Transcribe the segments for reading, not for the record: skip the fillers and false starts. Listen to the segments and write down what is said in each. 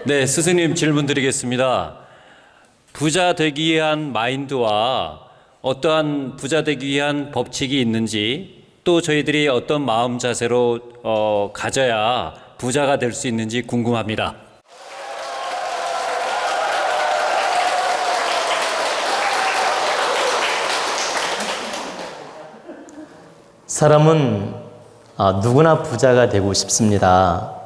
네, 스승님 질문 드리겠습니다. 부자 되기 위한 마인드와 어떠한 부자 되기 위한 법칙이 있는지, 또 저희들이 어떤 마음 자세로 가져야 부자가 될 수 있는지 궁금합니다. 사람은 누구나 부자가 되고 싶습니다.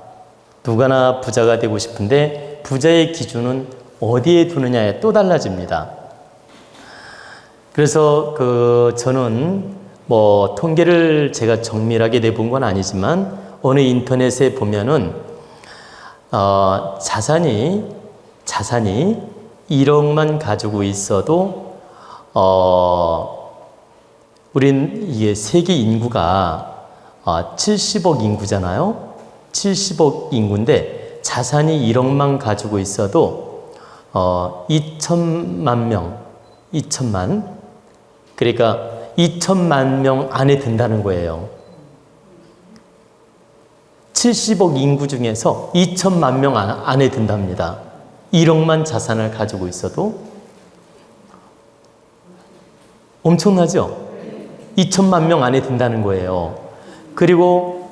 누구나 부자가 되고 싶은데 부자의 기준은 어디에 두느냐에 또 달라집니다. 그래서 저는 통계를 제가 정밀하게 내본 건 아니지만 어느 인터넷에 보면은 자산이 1억만 가지고 있어도 우린 이게 세계 인구가 70억 인구잖아요. 70억 인구인데 자산이 1억만 가지고 있어도 2천만 명, 그러니까 2천만 명 안에 든다는 거예요. 70억 인구 중에서 2천만 명 안에 든답니다. 1억만 자산을 가지고 있어도 엄청나죠? 2천만 명 안에 든다는 거예요. 그리고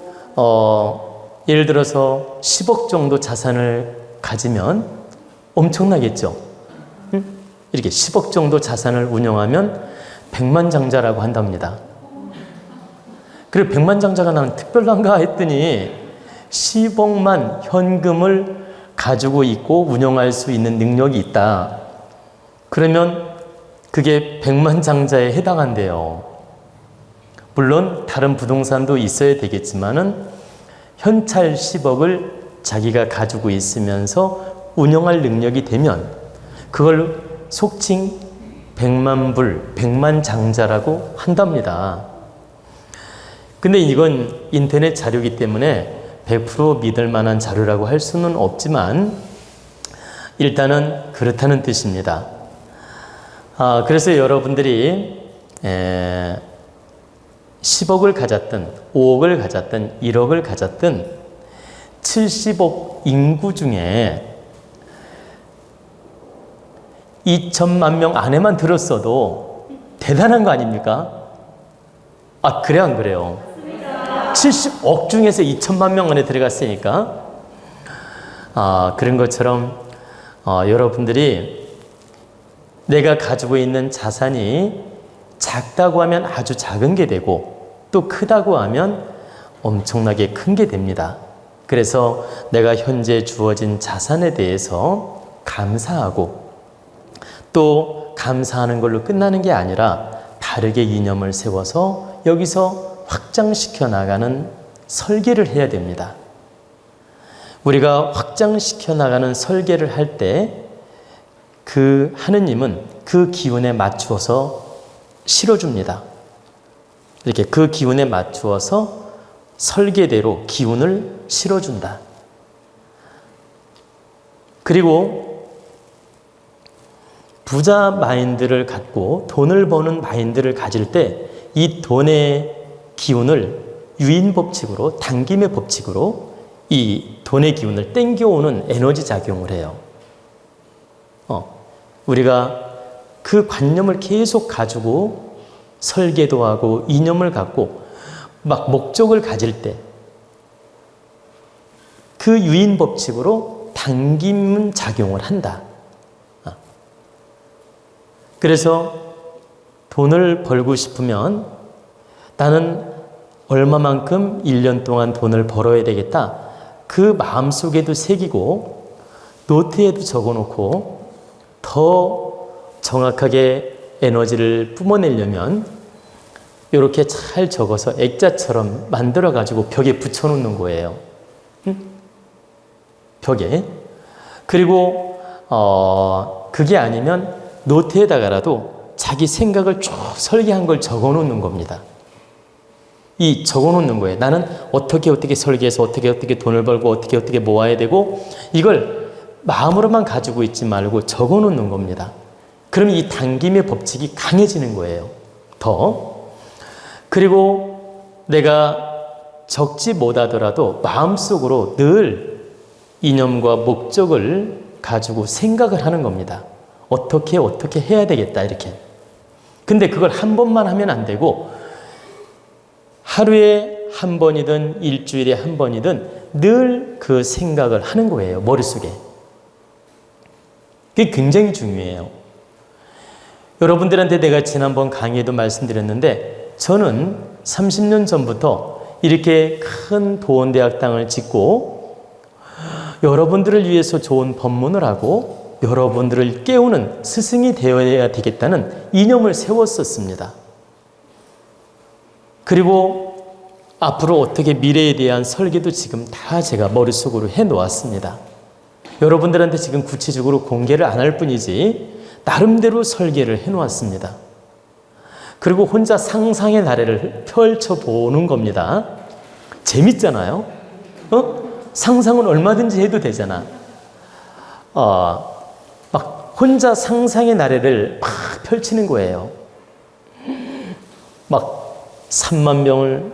예를 들어서 10억 정도 자산을 가지면 엄청나겠죠? 이렇게 10억 정도 자산을 운영하면 백만장자라고 한답니다. 그리고 백만장자가 나는 특별한가 했더니 10억만 현금을 가지고 있고 운영할 수 있는 능력이 있다. 그러면 그게 백만장자에 해당한대요. 물론 다른 부동산도 있어야 되겠지만은 현찰 10억을 자기가 가지고 있으면서 운영할 능력이 되면 그걸 속칭 백만불, 백만장자라고 한답니다. 근데 이건 인터넷 자료이기 때문에 100% 믿을 만한 자료라고 할 수는 없지만 일단은 그렇다는 뜻입니다. 그래서 여러분들이 10억을 가졌든 5억을 가졌든 1억을 가졌든 70억 인구 중에 2천만 명 안에만 들었어도 대단한 거 아닙니까? 그래 안 그래요? 70억 중에서 2천만 명 안에 들어갔으니까 그런 것처럼 여러분들이 내가 가지고 있는 자산이 작다고 하면 아주 작은 게 되고 또 크다고 하면 엄청나게 큰 게 됩니다. 그래서 내가 현재 주어진 자산에 대해서 감사하고 또 감사하는 걸로 끝나는 게 아니라 다르게 이념을 세워서 여기서 확장시켜 나가는 설계를 해야 됩니다. 우리가 확장시켜 나가는 설계를 할 때 그 하느님은 그 기운에 맞추어서 실어줍니다. 이렇게 그 기운에 맞추어서 설계대로 기운을 실어준다. 그리고 부자 마인드를 갖고 돈을 버는 마인드를 가질 때 이 돈의 기운을 유인 법칙으로, 당김의 법칙으로 이 돈의 기운을 땡겨오는 에너지 작용을 해요. 우리가 그 관념을 계속 가지고 설계도 하고 이념을 갖고 막 목적을 가질 때 그 유인 법칙으로 당김 작용을 한다. 그래서 돈을 벌고 싶으면 나는 얼마만큼 1년 동안 돈을 벌어야 되겠다. 그 마음속에도 새기고 노트에도 적어놓고 더 정확하게 에너지를 뿜어내려면 이렇게 잘 적어서 액자처럼 만들어가지고 벽에 붙여놓는 거예요. 벽에. 그리고 그게 아니면 노트에다가라도 자기 생각을 쭉 설계한 걸 적어놓는 겁니다. 이 적어놓는 거예요. 나는 어떻게 설계해서 어떻게 돈을 벌고 어떻게 모아야 되고 이걸 마음으로만 가지고 있지 말고 적어놓는 겁니다. 그러면 이 당김의 법칙이 강해지는 거예요. 더. 그리고 내가 적지 못하더라도 마음속으로 늘 이념과 목적을 가지고 생각을 하는 겁니다. 어떻게 해야 되겠다 이렇게. 근데 그걸 한 번만 하면 안 되고 하루에 한 번이든 일주일에 한 번이든 늘 그 생각을 하는 거예요. 머릿속에. 그게 굉장히 중요해요. 여러분들한테 내가 지난번 강의에도 말씀드렸는데 저는 30년 전부터 이렇게 큰 도원대학 땅을 짓고 여러분들을 위해서 좋은 법문을 하고 여러분들을 깨우는 스승이 되어야 되겠다는 이념을 세웠었습니다. 그리고 앞으로 어떻게 미래에 대한 설계도 지금 다 제가 머릿속으로 해놓았습니다. 여러분들한테 지금 구체적으로 공개를 안 할 뿐이지 나름대로 설계를 해놓았습니다. 그리고 혼자 상상의 나래를 펼쳐보는 겁니다. 재밌잖아요. 상상은 얼마든지 해도 되잖아. 막 혼자 상상의 나래를 막 펼치는 거예요. 막 3만 명을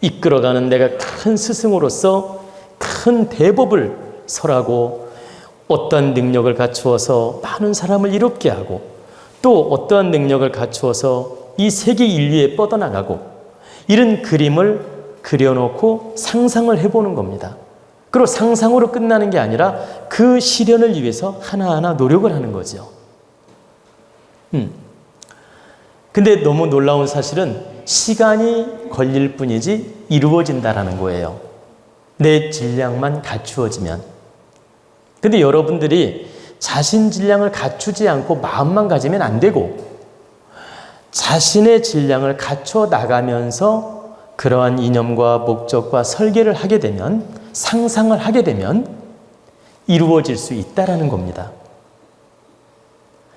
이끌어가는 내가 큰 스승으로서 큰 대법을 설하고 어떠한 능력을 갖추어서 많은 사람을 이롭게 하고 또 어떠한 능력을 갖추어서 이 세계 인류에 뻗어나가고 이런 그림을 그려놓고 상상을 해보는 겁니다. 그리고 상상으로 끝나는 게 아니라 그 실현을 위해서 하나하나 노력을 하는 거죠. 근데 너무 놀라운 사실은 시간이 걸릴 뿐이지 이루어진다라는 거예요. 내 질량만 갖추어지면. 근데 여러분들이 자신 질량을 갖추지 않고 마음만 가지면 안 되고 자신의 질량을 갖춰 나가면서 그러한 이념과 목적과 설계를 하게 되면 상상을 하게 되면 이루어질 수 있다라는 겁니다.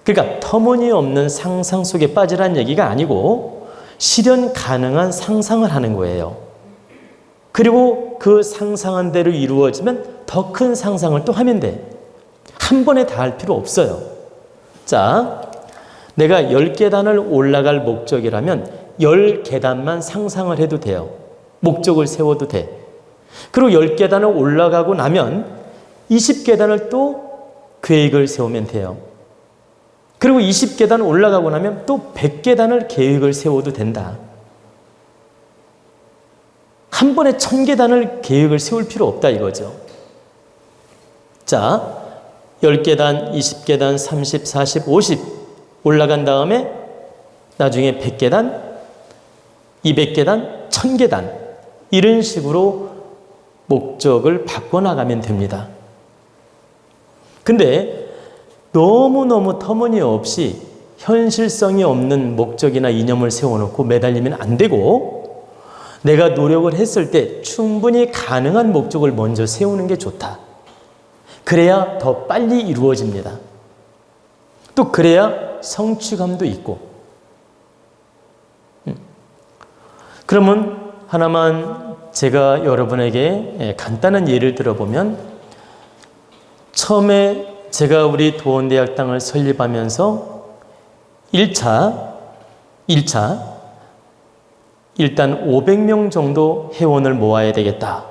그러니까 터무니없는 상상 속에 빠지라는 얘기가 아니고 실현 가능한 상상을 하는 거예요. 그리고 그 상상한 대로 이루어지면 더 큰 상상을 또 하면 돼. 한 번에 다 할 필요 없어요. 자, 내가 10계단을 올라갈 목적이라면 10계단만 상상을 해도 돼요. 목적을 세워도 돼. 그리고 10계단을 올라가고 나면 20계단을 또 계획을 세우면 돼요. 그리고 20계단 올라가고 나면 또 100계단을 계획을 세워도 된다. 한 번에 1000계단을 계획을 세울 필요 없다 이거죠. 자, 10계단, 20계단, 30, 40, 50 올라간 다음에 나중에 100계단, 200계단, 1000계단 이런 식으로 목적을 바꿔나가면 됩니다. 근데 너무너무 터무니없이 현실성이 없는 목적이나 이념을 세워놓고 매달리면 안 되고 내가 노력을 했을 때 충분히 가능한 목적을 먼저 세우는 게 좋다. 그래야 더 빨리 이루어집니다. 또 그래야 성취감도 있고. 그러면 하나만 제가 여러분에게 간단한 예를 들어보면 처음에 제가 우리 도원대학 땅을 설립하면서 1차 일단 500명 정도 회원을 모아야 되겠다.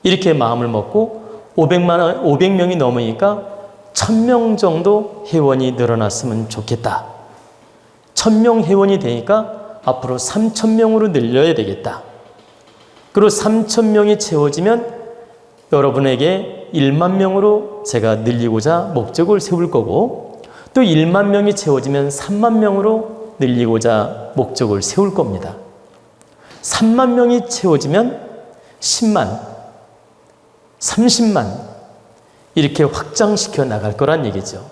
이렇게 마음을 먹고 500명이 넘으니까 1000명 정도 회원이 늘어났으면 좋겠다. 1000명 회원이 되니까 앞으로 3000명으로 늘려야 되겠다. 그리고 3000명이 채워지면 여러분에게 1만 명으로 제가 늘리고자 목적을 세울 거고 또 1만 명이 채워지면 3만 명으로 늘리고자 목적을 세울 겁니다. 3만 명이 채워지면 10만, 30만 이렇게 확장시켜 나갈 거란 얘기죠.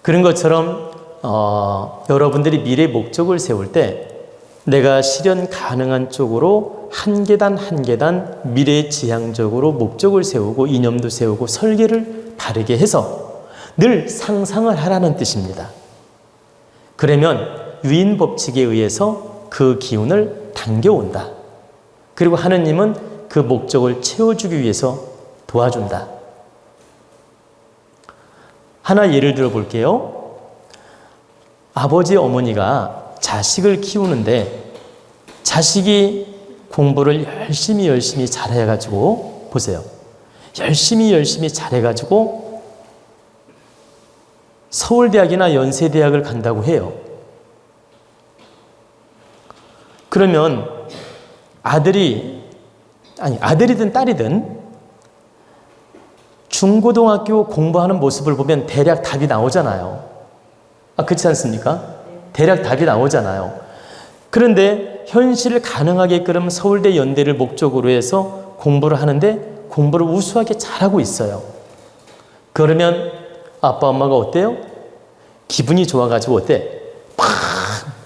그런 것처럼 여러분들이 미래 목적을 세울 때 내가 실현 가능한 쪽으로 한 계단 한 계단 미래지향적으로 목적을 세우고 이념도 세우고 설계를 바르게 해서 늘 상상을 하라는 뜻입니다. 그러면 유인 법칙에 의해서 그 기운을 당겨온다. 그리고 하느님은 그 목적을 채워주기 위해서 도와준다. 하나 예를 들어 볼게요. 아버지 어머니가 자식을 키우는데 자식이 공부를 열심히 잘해가지고 보세요. 열심히 잘해가지고 서울대학이나 연세대학을 간다고 해요. 그러면 아들이든 딸이든 중고등학교 공부하는 모습을 보면 대략 답이 나오잖아요. 그렇지 않습니까? 대략 답이 나오잖아요. 그런데 현실을 가능하게끔 서울대 연대를 목적으로 해서 공부를 하는데 공부를 우수하게 잘하고 있어요. 그러면 아빠 엄마가 어때요? 기분이 좋아가지고 어때? 막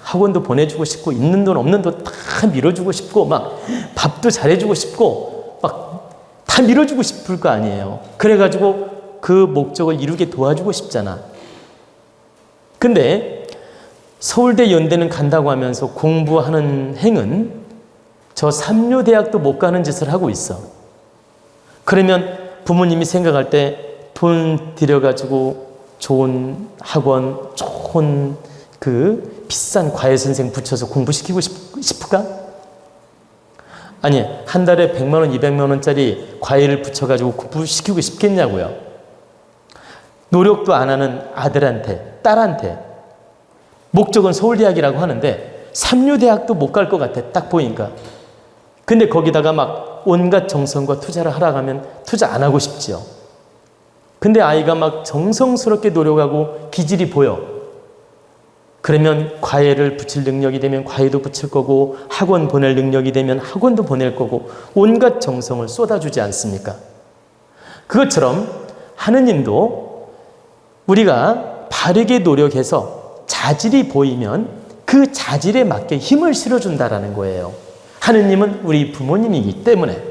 학원도 보내주고 싶고 있는 돈 없는 돈 다 밀어주고 싶고 막 밥도 잘해주고 싶고 막 다 밀어주고 싶을 거 아니에요. 그래가지고 그 목적을 이루게 도와주고 싶잖아. 근데 서울대 연대는 간다고 하면서 공부하는 행은 저 삼류대학도 못 가는 짓을 하고 있어. 그러면 부모님이 생각할 때 돈 들여가지고 좋은 학원, 좋은 그 비싼 과외 선생 붙여서 공부시키고 싶을까? 아니, 한 달에 100만 원, 200만 원짜리 과외를 붙여가지고 공부시키고 싶겠냐고요. 노력도 안 하는 아들한테, 딸한테 목적은 서울대학이라고 하는데 삼류대학도 못 갈 것 같아, 딱 보니까. 근데 거기다가 막 온갖 정성과 투자를 하라고 하면 투자 안 하고 싶지요. 근데 아이가 막 정성스럽게 노력하고 기질이 보여. 그러면 과외를 붙일 능력이 되면 과외도 붙일 거고 학원 보낼 능력이 되면 학원도 보낼 거고 온갖 정성을 쏟아주지 않습니까? 그것처럼 하느님도 우리가 바르게 노력해서 자질이 보이면 그 자질에 맞게 힘을 실어준다라는 거예요. 하느님은 우리 부모님이기 때문에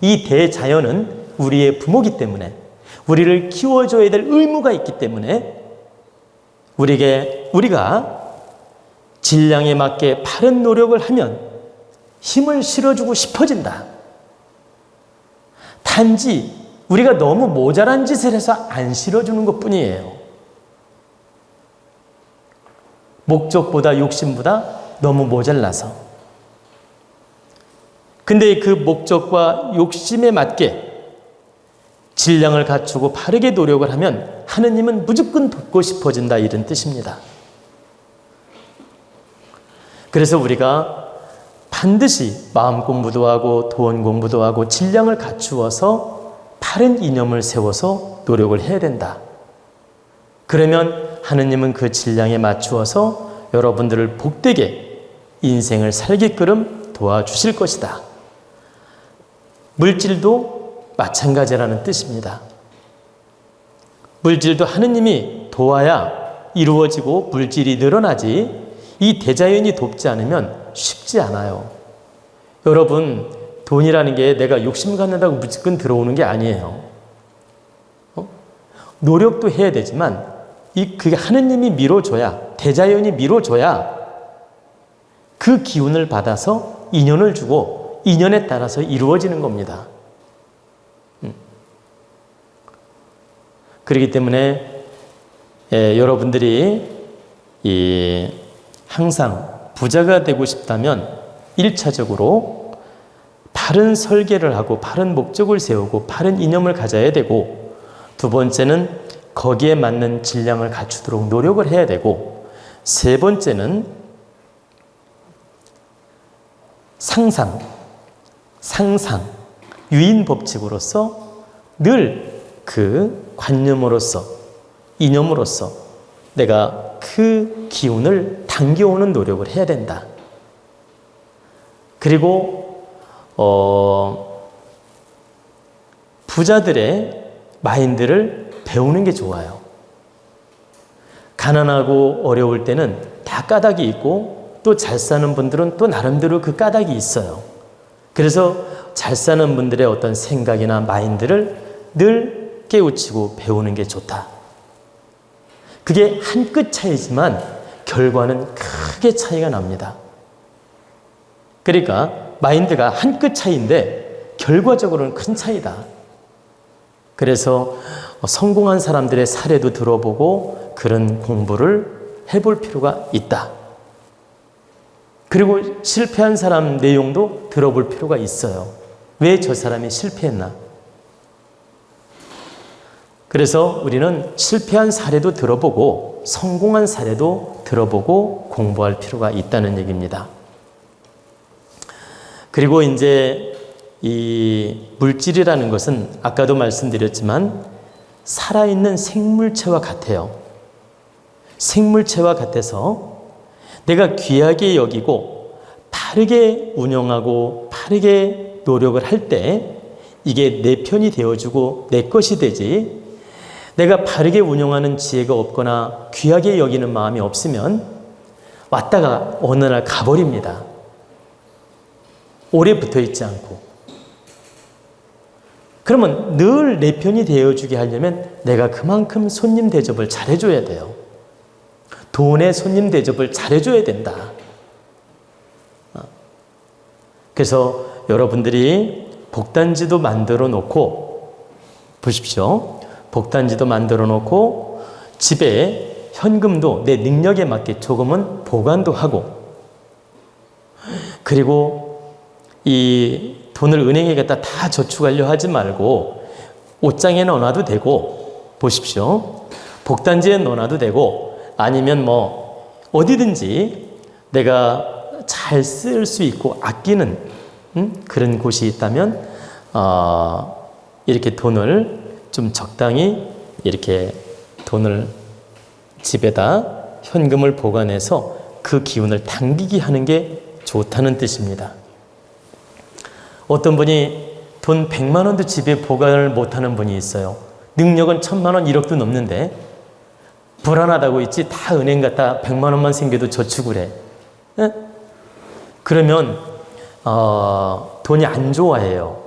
이 대자연은 우리의 부모이기 때문에 우리를 키워줘야 될 의무가 있기 때문에 우리가 질량에 맞게 바른 노력을 하면 힘을 실어주고 싶어진다. 단지 우리가 너무 모자란 짓을 해서 안 실어주는 것뿐이에요. 목적보다 욕심보다 너무 모자라서. 근데 그 목적과 욕심에 맞게 질량을 갖추고 바르게 노력을 하면 하느님은 무조건 돕고 싶어진다, 이런 뜻입니다. 그래서 우리가 반드시 마음 공부도 하고 돈 공부도 하고 질량을 갖추어서 바른 이념을 세워서 노력을 해야 된다. 그러면 하느님은 그 질량에 맞추어서 여러분들을 복되게 인생을 살게끔 도와주실 것이다. 물질도 마찬가지라는 뜻입니다. 물질도 하느님이 도와야 이루어지고 물질이 늘어나지 이 대자연이 돕지 않으면 쉽지 않아요. 여러분, 돈이라는 게 내가 욕심 갖는다고 무조건 들어오는 게 아니에요. 노력도 해야 되지만 그게 하느님이 밀어줘야, 대자연이 밀어줘야 그 기운을 받아서 인연을 주고 인연에 따라서 이루어지는 겁니다. 그렇기 때문에 여러분들이 항상 부자가 되고 싶다면 1차적으로 바른 설계를 하고 바른 목적을 세우고 바른 이념을 가져야 되고, 두 번째는 거기에 맞는 질량을 갖추도록 노력을 해야 되고, 세 번째는 상상, 유인 법칙으로서 늘 그 관념으로서, 이념으로서 내가 그 기운을 당겨오는 노력을 해야 된다. 그리고 부자들의 마인드를 배우는 게 좋아요. 가난하고 어려울 때는 다 까닭이 있고 또 잘 사는 분들은 또 나름대로 그 까닭이 있어요. 그래서 잘 사는 분들의 어떤 생각이나 마인드를 늘 깨우치고 배우는 게 좋다. 그게 한 끗 차이지만 결과는 크게 차이가 납니다. 그러니까 마인드가 한 끗 차이인데 결과적으로는 큰 차이다. 그래서 성공한 사람들의 사례도 들어보고 그런 공부를 해볼 필요가 있다. 그리고 실패한 사람 내용도 들어볼 필요가 있어요. 왜 저 사람이 실패했나? 그래서 우리는 실패한 사례도 들어보고 성공한 사례도 들어보고 공부할 필요가 있다는 얘기입니다. 그리고 이제 이 물질이라는 것은 아까도 말씀드렸지만 살아있는 생물체와 같아요. 생물체와 같아서 내가 귀하게 여기고 바르게 운영하고 바르게 노력을 할 때 이게 내 편이 되어주고 내 것이 되지, 내가 바르게 운영하는 지혜가 없거나 귀하게 여기는 마음이 없으면 왔다가 어느 날 가버립니다. 오래 붙어 있지 않고. 그러면 늘 내 편이 되어주게 하려면 내가 그만큼 손님 대접을 잘해줘야 돼요. 돈의 손님 대접을 잘해줘야 된다. 그래서 여러분들이 복단지도 만들어 놓고, 보십시오. 복단지도 만들어 놓고 집에 현금도 내 능력에 맞게 조금은 보관도 하고, 그리고 이 돈을 은행에 갖다 다 저축하려 하지 말고 옷장에 넣어놔도 되고, 보십시오. 복단지에 넣어놔도 되고, 아니면 뭐 어디든지 내가 잘 쓸 수 있고 아끼는 그런 곳이 있다면 이렇게 돈을 좀 적당히 이렇게 돈을 집에다 현금을 보관해서 그 기운을 당기게 하는 게 좋다는 뜻입니다. 어떤 분이 돈 100만 원도 집에 보관을 못하는 분이 있어요. 능력은 1000만 원, 1억도 넘는데 불안하다고 있지, 다 은행 갖다 100만 원만 생겨도 저축을 해. 에? 그러면 돈이 안 좋아해요.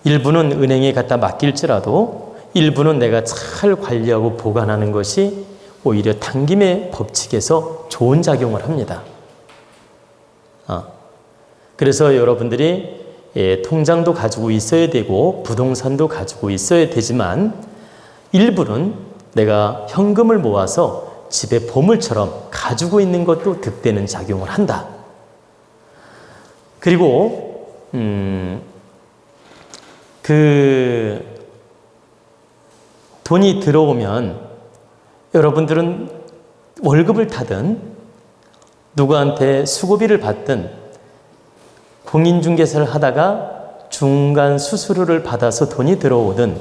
일부는 은행에 갖다 맡길지라도 일부는 내가 잘 관리하고 보관하는 것이 오히려 당김의 법칙에서 좋은 작용을 합니다. 그래서 여러분들이 통장도 가지고 있어야 되고 부동산도 가지고 있어야 되지만 일부는 내가 현금을 모아서 집에 보물처럼 가지고 있는 것도 득되는 작용을 한다. 그리고 그 돈이 들어오면 여러분들은 월급을 타든 누구한테 수고비를 받든 공인중개사를 하다가 중간 수수료를 받아서 돈이 들어오든,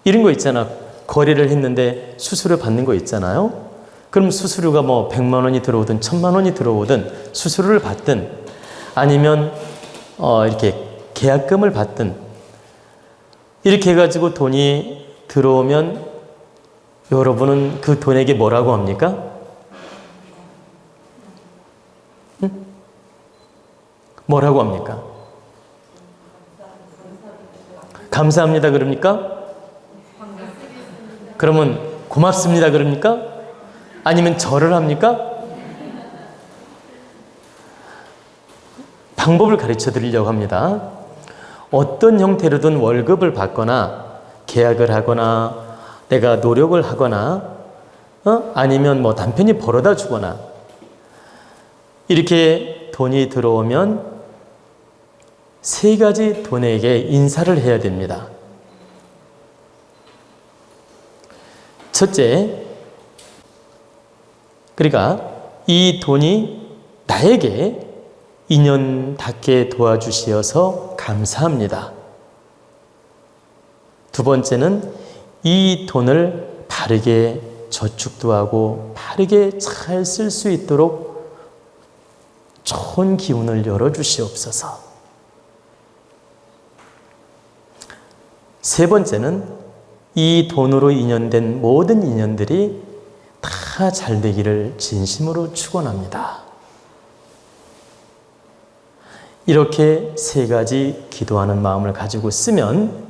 이런 거 있잖아. 거래를 했는데 수수료 받는 거 있잖아요. 그럼 수수료가 뭐 100만 원이 들어오든 1000만 원이 들어오든 수수료를 받든 아니면 이렇게 계약금을 받든 이렇게 해가지고 돈이 들어오면 여러분은 그 돈에게 뭐라고 합니까? 뭐라고 합니까? 감사합니다 그럽니까? 그러면 고맙습니다 그럽니까? 아니면 절을 합니까? 방법을 가르쳐 드리려고 합니다. 어떤 형태로든 월급을 받거나 계약을 하거나 내가 노력을 하거나 아니면 뭐 남편이 벌어다 주거나 이렇게 돈이 들어오면 세 가지 돈에게 인사를 해야 됩니다. 첫째, 그러니까 이 돈이 나에게 인연 닿게 도와주시어서 감사합니다. 두 번째는 이 돈을 바르게 저축도 하고 바르게 잘 쓸 수 있도록 좋은 기운을 열어주시옵소서. 세 번째는 이 돈으로 인연된 모든 인연들이 다 잘 되기를 진심으로 축원합니다. 이렇게 세 가지 기도하는 마음을 가지고 쓰면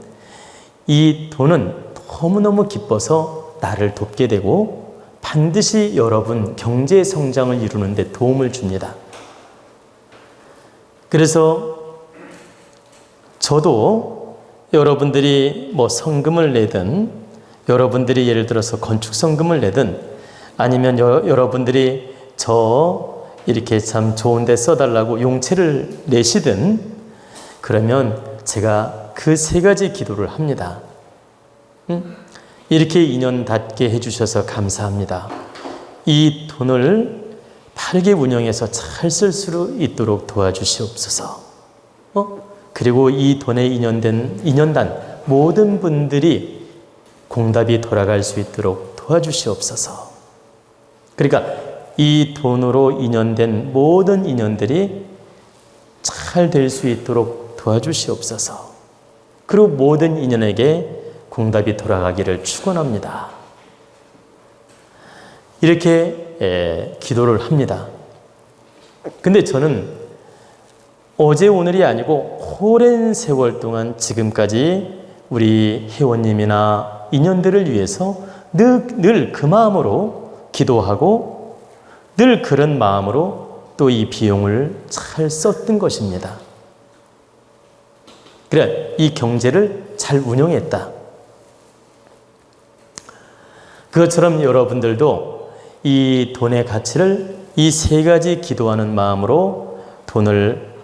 이 돈은 너무너무 기뻐서 나를 돕게 되고 반드시 여러분 경제 성장을 이루는 데 도움을 줍니다. 그래서 저도 여러분들이 뭐 성금을 내든 여러분들이 예를 들어서 건축성금을 내든 아니면 여러분들이 저 이렇게 참 좋은 데 써달라고 용채를 내시든 그러면 제가 그 세 가지 기도를 합니다. 이렇게 인연 닿게 해주셔서 감사합니다. 이 돈을 바르게 운영해서 잘 쓸 수 있도록 도와주시옵소서. 그리고 이 돈에 인연단 모든 분들이 공답이 돌아갈 수 있도록 도와주시옵소서. 그러니까 이 돈으로 인연된 모든 인연들이 잘 될 수 있도록 도와주시옵소서. 그리고 모든 인연에게 공답이 돌아가기를 축원합니다. 이렇게 기도를 합니다. 근데 저는 어제 오늘이 아니고 오랜 세월 동안 지금까지 우리 회원님이나 인연들을 위해서 늘 그 마음으로 기도하고 늘 그런 마음으로 또 이 비용을 잘 썼던 것입니다. 그래, 이 경제를 잘 운영했다. 그것처럼 여러분들도 이 돈의 가치를 이 세 가지 기도하는 마음으로 돈을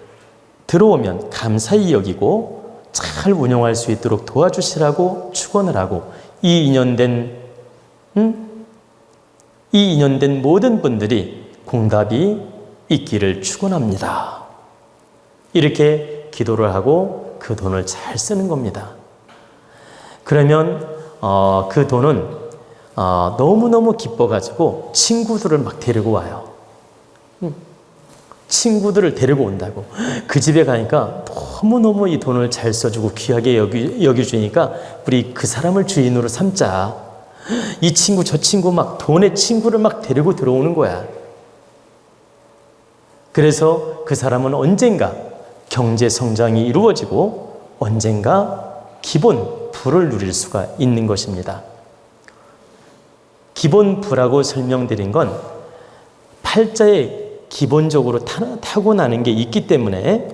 들어오면 감사히 여기고 잘 운용할 수 있도록 도와주시라고 축원을 하고 이 인연된 모든 분들이 공답이 있기를 축원합니다. 이렇게 기도를 하고 그 돈을 잘 쓰는 겁니다. 그러면 그 돈은 너무너무 기뻐가지고 친구들을 막 데리고 와요. 친구들을 데리고 온다고. 그 집에 가니까 너무너무 이 돈을 잘 써주고 귀하게 여겨주니까 우리 그 사람을 주인으로 삼자. 이 친구 저 친구 막 돈의 친구를 막 데리고 들어오는 거야. 그래서 그 사람은 언젠가 경제 성장이 이루어지고 언젠가 기본 부를 누릴 수가 있는 것입니다. 기본 부라고 설명드린 건 팔자에 기본적으로 타고나는 게 있기 때문에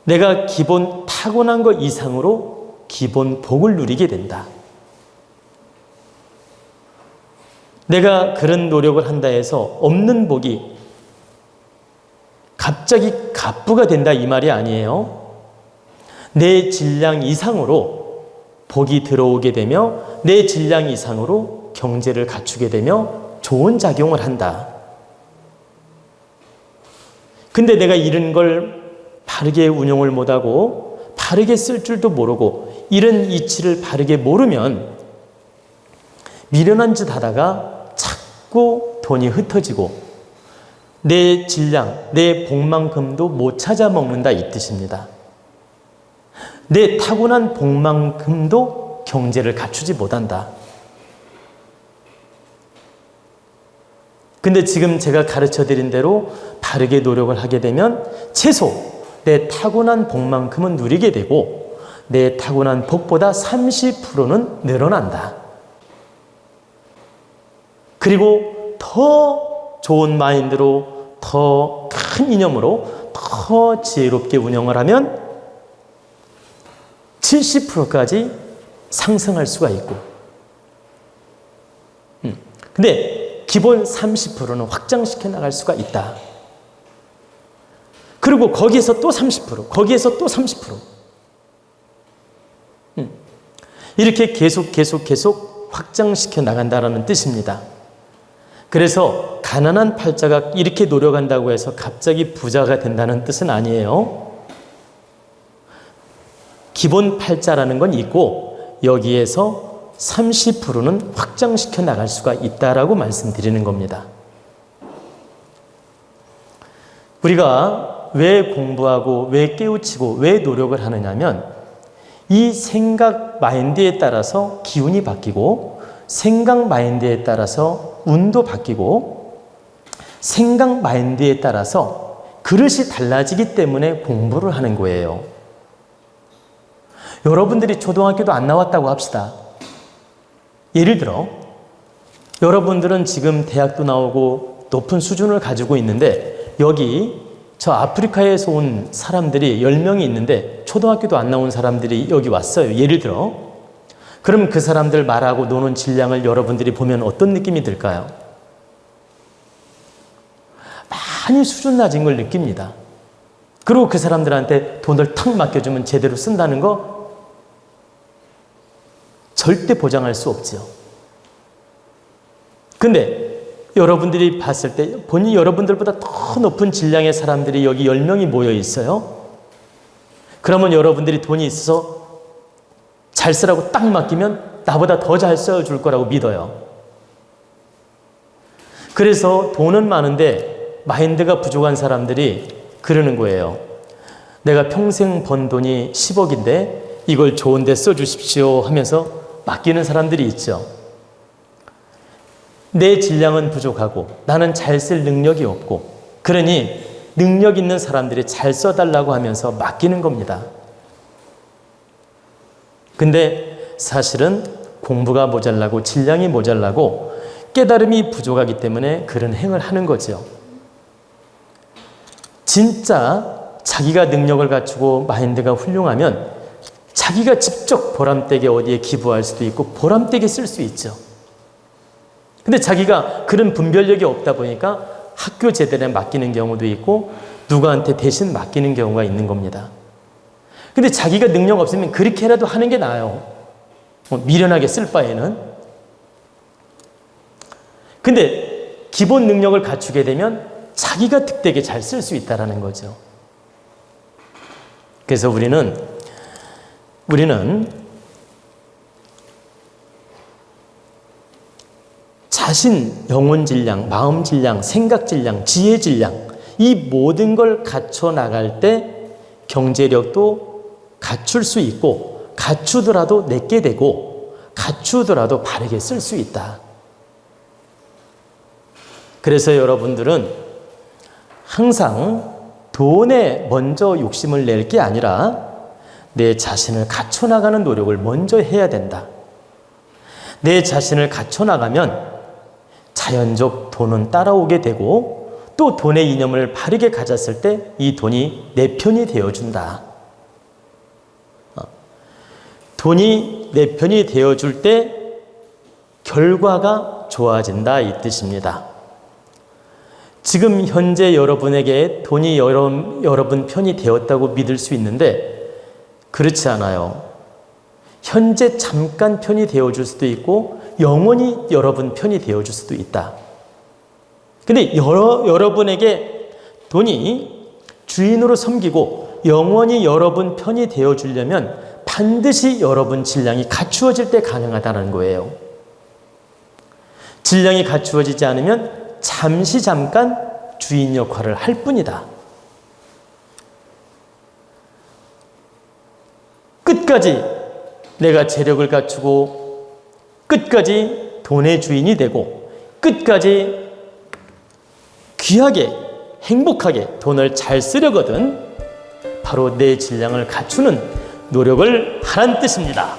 내가 기본 타고난 것 이상으로 기본 복을 누리게 된다. 내가 그런 노력을 한다 해서 없는 복이 갑자기 갑부가 된다 이 말이 아니에요. 내 질량 이상으로 복이 들어오게 되며 내 질량 이상으로 경제를 갖추게 되며 좋은 작용을 한다. 근데 내가 이런 걸 바르게 운용을 못하고 바르게 쓸 줄도 모르고 이런 이치를 바르게 모르면 미련한 짓 하다가 자꾸 돈이 흩어지고 내 질량, 내 복만큼도 못 찾아 먹는다 이 뜻입니다. 내 타고난 복만큼도 경제를 갖추지 못한다. 근데 지금 제가 가르쳐 드린 대로 바르게 노력을 하게 되면 최소 내 타고난 복만큼은 누리게 되고 내 타고난 복보다 30%는 늘어난다. 그리고 더 좋은 마인드로 더 큰 이념으로 더 지혜롭게 운영을 하면 70%까지 상승할 수가 있고 근데 기본 30%는 확장시켜 나갈 수가 있다. 그리고 거기에서 또 30%, 거기에서 또 30%. 이렇게 계속 확장시켜 나간다는 뜻입니다. 그래서 가난한 팔자가 이렇게 노력한다고 해서 갑자기 부자가 된다는 뜻은 아니에요. 기본 팔자라는 건 있고 여기에서 30%는 확장시켜 나갈 수가 있다라고 말씀드리는 겁니다. 우리가 왜 공부하고 왜 깨우치고 왜 노력을 하느냐면 이 생각 마인드에 따라서 기운이 바뀌고 생각 마인드에 따라서 운도 바뀌고 생각 마인드에 따라서 그릇이 달라지기 때문에 공부를 하는 거예요. 여러분들이 초등학교도 안 나왔다고 합시다. 예를 들어 여러분들은 지금 대학도 나오고 높은 수준을 가지고 있는데 여기 저 아프리카에서 온 사람들이 10명이 있는데 초등학교도 안 나온 사람들이 여기 왔어요. 예를 들어. 그럼 그 사람들 말하고 노는 질량을 여러분들이 보면 어떤 느낌이 들까요? 많이 수준 낮은 걸 느낍니다. 그리고 그 사람들한테 돈을 탁 맡겨주면 제대로 쓴다는 거 절대 보장할 수 없죠. 근데 여러분들이 봤을 때 본인 여러분들보다 더 높은 질량의 사람들이 여기 10명이 모여 있어요. 그러면 여러분들이 돈이 있어서 잘 쓰라고 딱 맡기면 나보다 더 잘 써줄 거라고 믿어요. 그래서 돈은 많은데 마인드가 부족한 사람들이 그러는 거예요. 내가 평생 번 돈이 10억인데 이걸 좋은 데 써주십시오 하면서 맡기는 사람들이 있죠. 내 질량은 부족하고 나는 잘 쓸 능력이 없고 그러니 능력 있는 사람들이 잘 써달라고 하면서 맡기는 겁니다. 근데 사실은 공부가 모자라고 질량이 모자라고 깨달음이 부족하기 때문에 그런 행을 하는 거죠. 진짜 자기가 능력을 갖추고 마인드가 훌륭하면 자기가 직접 보람되게 어디에 기부할 수도 있고 보람되게 쓸 수 있죠. 근데 자기가 그런 분별력이 없다 보니까 학교 제대로 맡기는 경우도 있고 누구한테 대신 맡기는 경우가 있는 겁니다. 근데 자기가 능력 없으면 그렇게라도 하는 게 나아요. 미련하게 쓸 바에는. 근데 기본 능력을 갖추게 되면 자기가 득되게 잘 쓸 수 있다는 거죠. 그래서 우리는 자신, 영혼 질량, 마음 질량, 생각 질량, 지혜 질량 이 모든 걸 갖춰 나갈 때 경제력도 갖출 수 있고 갖추더라도 내게 되고 갖추더라도 바르게 쓸 수 있다. 그래서 여러분들은 항상 돈에 먼저 욕심을 낼 게 아니라 내 자신을 갖춰 나가는 노력을 먼저 해야 된다. 내 자신을 갖춰 나가면 자연적 돈은 따라오게 되고 또 돈의 이념을 바르게 가졌을 때 이 돈이 내 편이 되어준다. 돈이 내 편이 되어줄 때 결과가 좋아진다 이 뜻입니다. 지금 현재 여러분에게 돈이 여러분 편이 되었다고 믿을 수 있는데 그렇지 않아요. 현재 잠깐 편이 되어줄 수도 있고 영원히 여러분 편이 되어줄 수도 있다. 근데 여러분에게 돈이 주인으로 섬기고 영원히 여러분 편이 되어주려면 반드시 여러분 질량이 갖추어질 때 가능하다는 거예요. 질량이 갖추어지지 않으면 잠깐 주인 역할을 할 뿐이다. 끝까지 내가 재력을 갖추고 끝까지 돈의 주인이 되고 끝까지 귀하게 행복하게 돈을 잘 쓰려거든 바로 내 질량을 갖추는 노력을 하라는 뜻입니다.